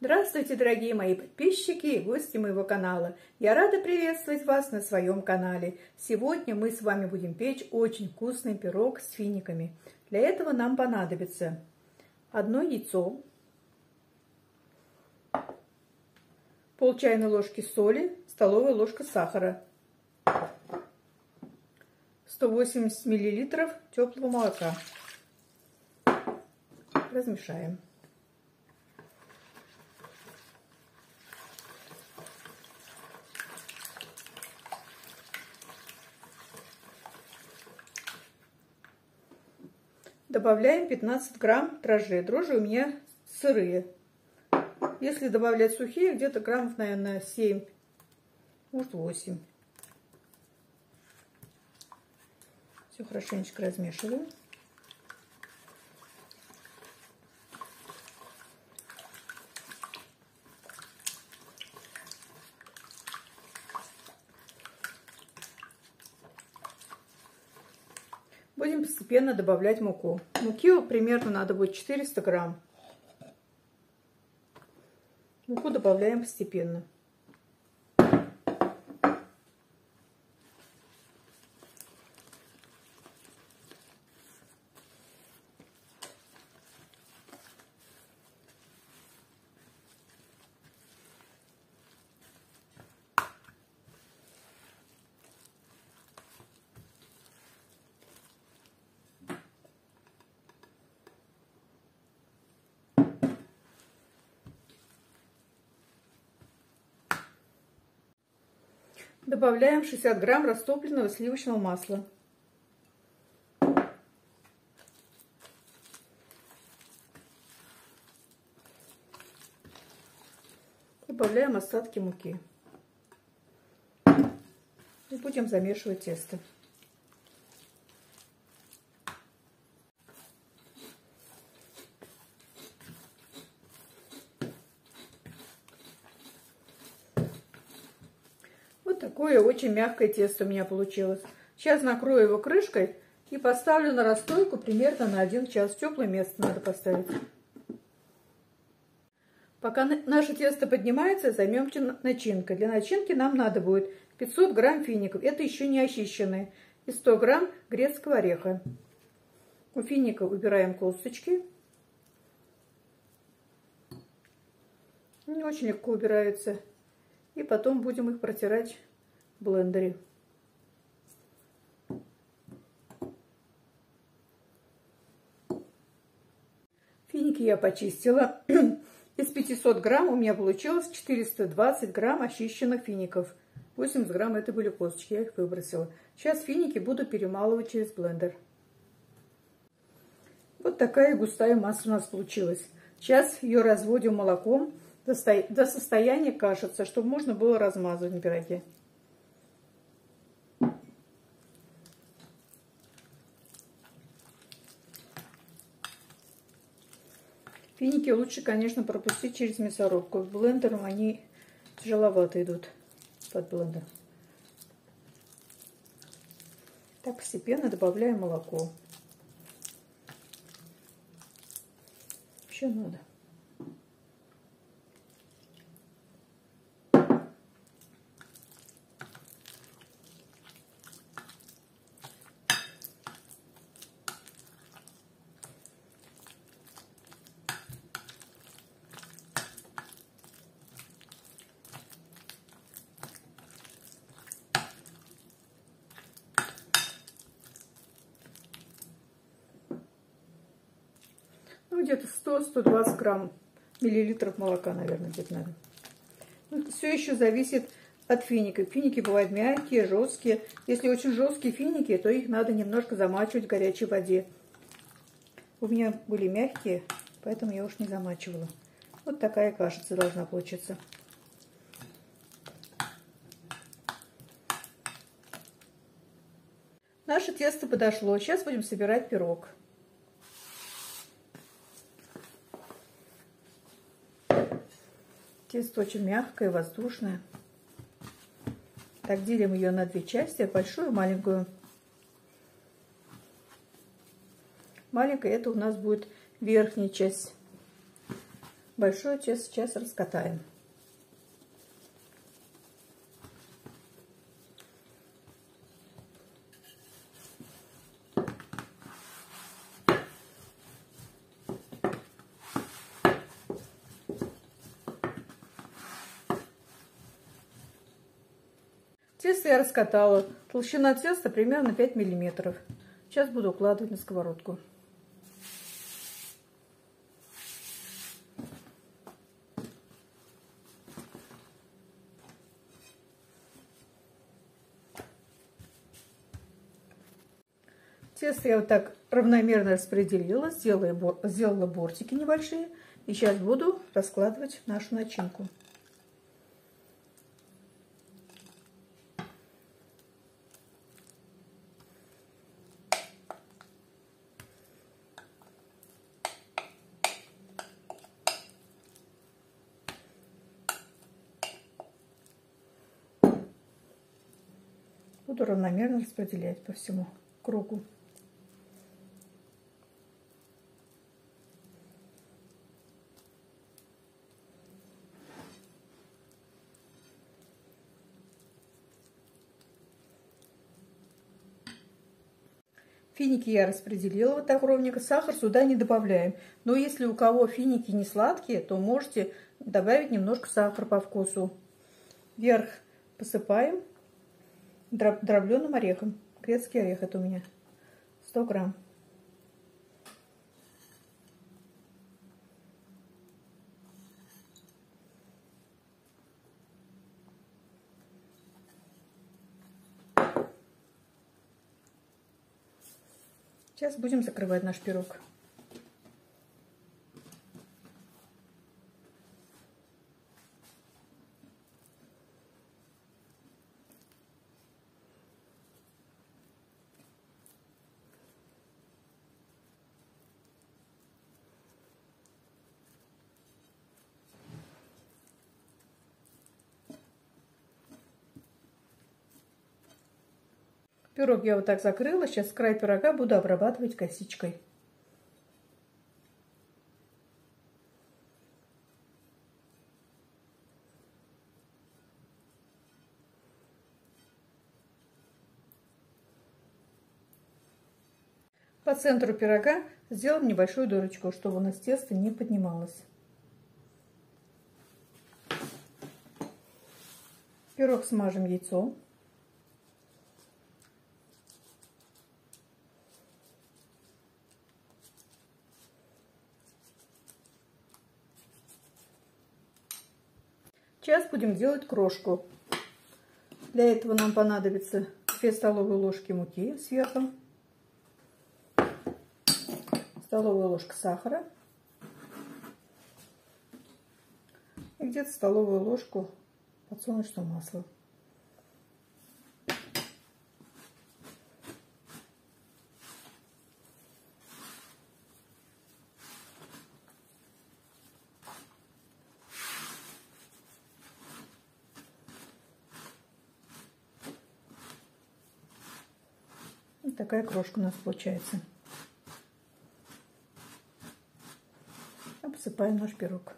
Здравствуйте, дорогие мои подписчики и гости моего канала. Я рада приветствовать вас на своем канале. Сегодня мы с вами будем печь очень вкусный пирог с финиками. Для этого нам понадобится одно яйцо, пол чайной ложки соли, столовая ложка сахара, 180 мл теплого молока. Размешаем. Добавляем 15 грамм дрожжей. Дрожжи у меня сырые. Если добавлять сухие, где-то граммов, наверное, 7, может 8. Все хорошенечко размешиваем. Будем постепенно добавлять муку. Муки примерно надо будет 400 грамм. Муку добавляем постепенно. Добавляем 60 грамм растопленного сливочного масла. Добавляем остатки муки. И будем замешивать тесто. Такое очень мягкое тесто у меня получилось. Сейчас накрою его крышкой и поставлю на расстойку примерно на 1 час. В теплое место надо поставить. Пока наше тесто поднимается, займемся начинкой. Для начинки нам надо будет 500 грамм фиников. Это еще не очищенные. И 100 грамм грецкого ореха. У финика убираем косточки. Они очень легко убираются. И потом будем их протирать в блендере. Финики я почистила. Из 500 грамм у меня получилось 420 грамм очищенных фиников. 80 грамм это были косточки, я их выбросила. Сейчас финики буду перемалывать через блендер. Вот такая густая масса у нас получилась. Сейчас ее разводим молоком до состояния кашицы, чтобы можно было размазывать на пироге. Финики лучше, конечно, пропустить через мясорубку. Блендером они тяжеловато идут под блендер. Так, постепенно добавляем молоко. Еще надо. Где-то 100-120 грамм миллилитров молока, наверное, где-то надо. Это все еще зависит от фиников. Финики бывают мягкие, жесткие. Если очень жесткие финики, то их надо немножко замачивать в горячей воде. У меня были мягкие, поэтому я уж не замачивала. Вот такая кашица должна получиться. Наше тесто подошло. Сейчас будем собирать пирог. Тесто очень мягкое, воздушное. Так, делим ее на 2 части, большую и маленькую. Маленькая это у нас будет верхняя часть Большое тесто сейчас раскатаем. Тесто я раскатала. Толщина теста примерно 5 миллиметров. Сейчас буду укладывать на сковородку. Тесто я вот так равномерно распределила, сделала бортики небольшие. И сейчас буду раскладывать нашу начинку. Буду равномерно распределять по всему кругу. Финики я распределила вот так ровненько. Сахар сюда не добавляем. Но если у кого финики не сладкие, то можете добавить немножко сахара по вкусу. Вверх посыпаем дробленым орехом. Грецкий орех это у меня 100 грамм. Сейчас будем закрывать наш пирог. Пирог я вот так закрыла. Сейчас край пирога буду обрабатывать косичкой. По центру пирога сделаем небольшую дырочку, чтобы у нас тесто не поднималось. Пирог смажем яйцом. Сейчас будем делать крошку. Для этого нам понадобится 2 столовые ложки муки сверху, столовая ложка сахара и где-то столовую ложку подсолнечного масла. Вот такая крошка у нас получается. Обсыпаем наш пирог.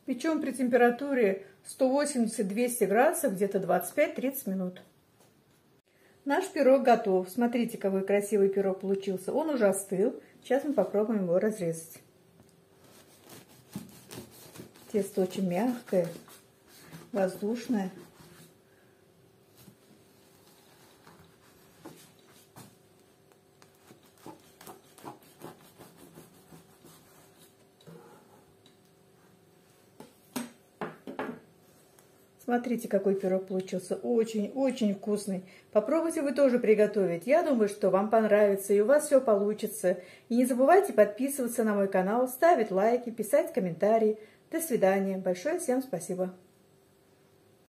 Печем при температуре 180-200 градусов где-то 25-30 минут. Наш пирог готов. Смотрите, какой красивый пирог получился. Он уже остыл. Сейчас мы попробуем его разрезать. Тесто очень мягкое, воздушное. Смотрите, какой пирог получился. Очень-очень вкусный. Попробуйте вы тоже приготовить. Я думаю, что вам понравится и у вас все получится. И не забывайте подписываться на мой канал, ставить лайки, писать комментарии. До свидания. Большое всем спасибо.